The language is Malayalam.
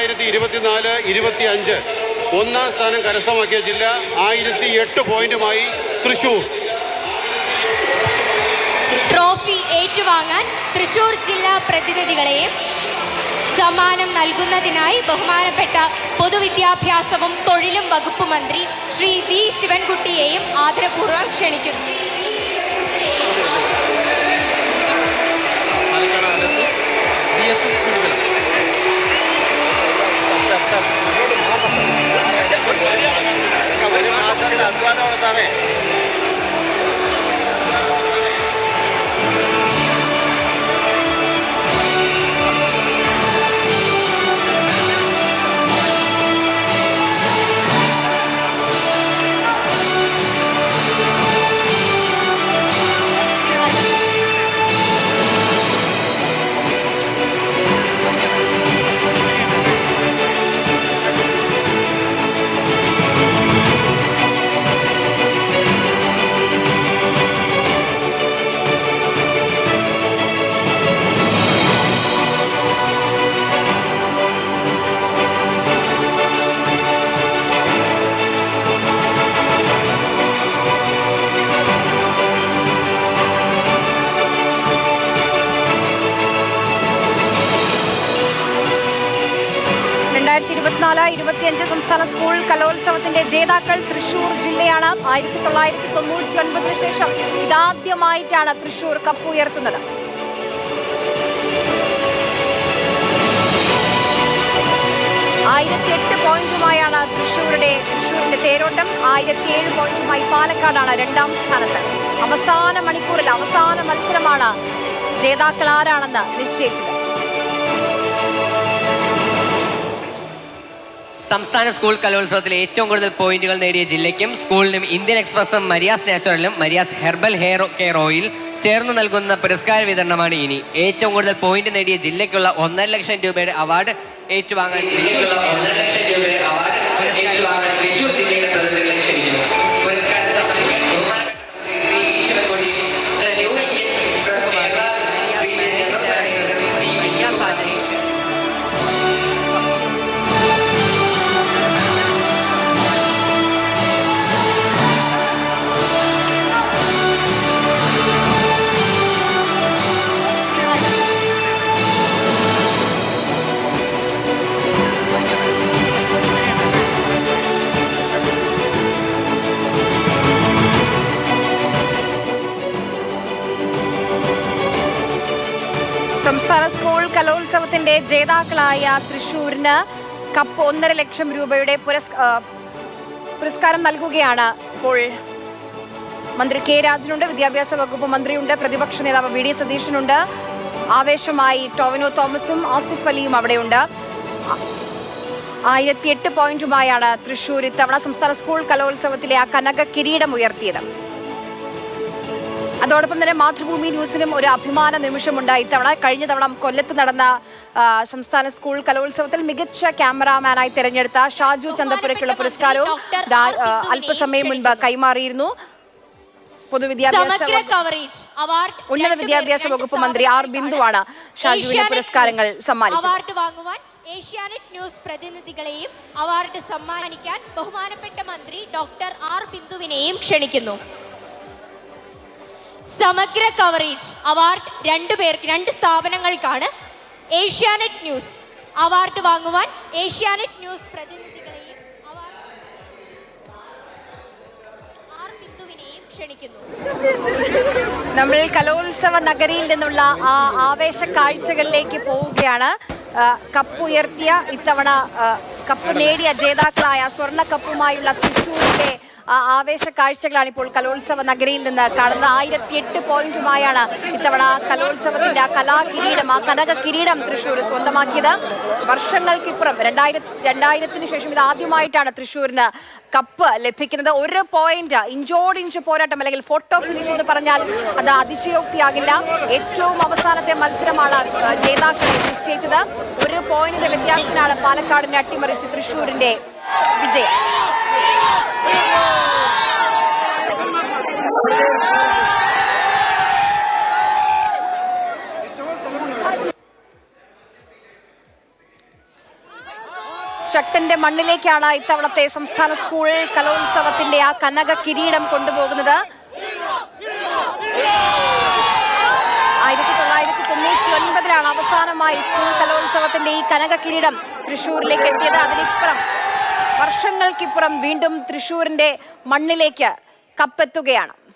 2024-25 ഒന്നാം സ്ഥാനം കരസ്ഥമാക്കിയ ജില്ല 1008 പോയിന്റുമായി തൃശൂർ. ട്രോഫി ഏറ്റുവാങ്ങാൻ തൃശൂർ ജില്ലാ പ്രതിനിധികളെയും സമ്മാനം നൽകുന്നതിനായി ബഹുമാനപ്പെട്ട പൊതുവിദ്യാഭ്യാസവും തൊഴിലും വകുപ്പ് മന്ത്രി ശ്രീ വി ശിവൻകുട്ടിയെയും ആദരപൂർവ്വം ക്ഷണിക്കുന്നു. സംസ്ഥാന സ്കൂൾ കലോത്സവത്തിന്റെ ജേതാക്കൾ തൃശൂർ ജില്ലയാണ്. 1999 ശേഷം ഇതാദ്യമായിട്ടാണ് തൃശൂർ കപ്പ് ഉയർത്തുന്നത്. പോയിന്റുമായാണ് തൃശൂരിന്റെ തേരോട്ടം. 1007 പോയിന്റുമായി പാലക്കാടാണ് രണ്ടാം സ്ഥാനത്ത്. അവസാന മണിക്കൂറിൽ അവസാന മത്സരമാണ് ജേതാക്കൾ ആരാണെന്ന് നിശ്ചയിച്ചത്. സംസ്ഥാന സ്കൂൾ കലോത്സവത്തിൽ ഏറ്റവും കൂടുതൽ പോയിന്റുകൾ നേടിയ ജില്ലയ്ക്കും സ്കൂളിനും ഇന്ത്യൻ എക്സ്പ്രസും മരിയാസ് നാച്ചുറലും Maria's herbal hair care oil ചേർന്ന് നൽകുന്ന പുരസ്കാര വിതരണമാണ് ഇനി. ഏറ്റവും കൂടുതൽ പോയിന്റ് നേടിയ ജില്ലയ്ക്കുള്ള 1.5 ലക്ഷം രൂപയുടെ അവാർഡ് ഏറ്റുവാങ്ങാൻ തൃശൂർ സംസ്ഥാന സ്കൂൾ കലോത്സവത്തിന്റെ ജേതാക്കളായ തൃശൂരിന് കപ്പ് 1.5 ലക്ഷം രൂപയുടെ പുരസ്കാരം നൽകുകയാണ്. ഇപ്പോൾ മന്ത്രി കെ രാജനുണ്ട്, വിദ്യാഭ്യാസ വകുപ്പ് മന്ത്രിയുണ്ട്, പ്രതിപക്ഷ നേതാവ് വി ഡി സതീശനുണ്ട്, ആവേശമായി ടോവിനോ തോമസും ആസിഫ് അലിയും അവിടെയുണ്ട്. 1008 പോയിന്റുമായാണ് തൃശൂർ ഇത്തവണ സംസ്ഥാന സ്കൂൾ കലോത്സവത്തിലെ ആ കനക കിരീടം ഉയർത്തിയത്. അതോടൊപ്പം തന്നെ മാതൃഭൂമി ന്യൂസിനും ഒരു അഭിമാന നിമിഷമുണ്ട് ഇത്തവണ. കഴിഞ്ഞ തവണ കൊല്ലത്ത് നടന്ന സംസ്ഥാന സ്കൂൾ കലോത്സവത്തിൽ മികച്ച ക്യാമറാമാനായി തെരഞ്ഞെടുത്ത ഷാജു ചന്തപുരയ്ക്കുള്ള പുരസ്കാരവും അല്പസമയം മുൻപ് കൈമാറിയിരുന്നു. ഉന്നത വിദ്യാഭ്യാസ വകുപ്പ് മന്ത്രി ആർ ബിന്ദുവാണ് ഷാജുവിന് പുരസ്കാരങ്ങൾ സമ്മാനിച്ചത്. ഏഷ്യാനെറ്റ് ന്യൂസ് പ്രതിനിധികളെയും അവാർഡ് സമ്മാനിക്കാൻ ബഹുമാനപ്പെട്ട മന്ത്രി ഡോക്ടർ ആർ ബിന്ദുവിനെയും ക്ഷണിക്കുന്നു. സമഗ്ര കവറേജ് അവാർഡ് രണ്ട് സ്ഥാപനങ്ങൾക്കാണ്. ഏഷ്യാനെറ്റ് ന്യൂസ് അവാർഡ് വാങ്ങുവാൻ ഏഷ്യാനെറ്റ് ന്യൂസ് പ്രതിനിധികളെയും ആർ ബിന്ദുവിനെയും ക്ഷണിക്കുന്നു. നമ്മൾ കലോത്സവ നഗരിയിൽ നിന്നുള്ള ആ ആവേശ കാഴ്ചകളിലേക്ക് പോവുകയാണ്. കപ്പ് ഉയർത്തിയ ഇത്തവണ കപ്പ് നേടിയ ജേതാക്കളായ സ്വർണ്ണ കപ്പുമായുള്ള തൃശ്ശൂരിന്റെ ആവേശ കാഴ്ചകളാണ് ഇപ്പോൾ കലോത്സവ നഗരിയിൽ നിന്ന് കാണുന്നത്. 1008 പോയിന്റുമായാണ് ഇത്തവണ കലോത്സവത്തിന്റെ ആ കലാകിരീടം, ആ കനക കിരീടം തൃശ്ശൂർ സ്വന്തമാക്കിയത്. വർഷങ്ങൾക്കിപ്പുറം 2000-ന് ശേഷം ഇത് ആദ്യമായിട്ടാണ് തൃശ്ശൂരിന് കപ്പ് ലഭിക്കുന്നത്. ഒരു പോയിന്റ്, ഇഞ്ചോടിഞ്ച് പോരാട്ടം അല്ലെങ്കിൽ ഫോട്ടോ ഫിനിഷ് എന്ന് പറഞ്ഞാൽ അത് അതിശയോക്തിയാകില്ല. ഏറ്റവും അവസാനത്തെ മത്സരമാണ് ജേതാക്കളെ നിശ്ചയിച്ചത്. ഒരു പോയിന്റിന്റെ വ്യത്യാസത്തിനാണ് പാലക്കാടിനെ അട്ടിമറിച്ച് തൃശ്ശൂരിന്റെ വിജയം. ശക്തന്റെ മണ്ണിലേക്കാണ് ഇത്തവണത്തെ സംസ്ഥാന സ്കൂൾ കലോത്സവത്തിന്റെ ആ കനക കിരീടം കൊണ്ടുപോകുന്നത്. 1999 അവസാനമായി സ്കൂൾ കലോത്സവത്തിന്റെ ഈ കനക കിരീടം തൃശ്ശൂരിലേക്ക് എത്തിയത്. അതിനിപ്പുറം വർഷങ്ങൾക്കിപ്പുറം വീണ്ടും തൃശ്ശൂരിന്റെ മണ്ണിലേക്ക് കപ്പെത്തുകയാണ്.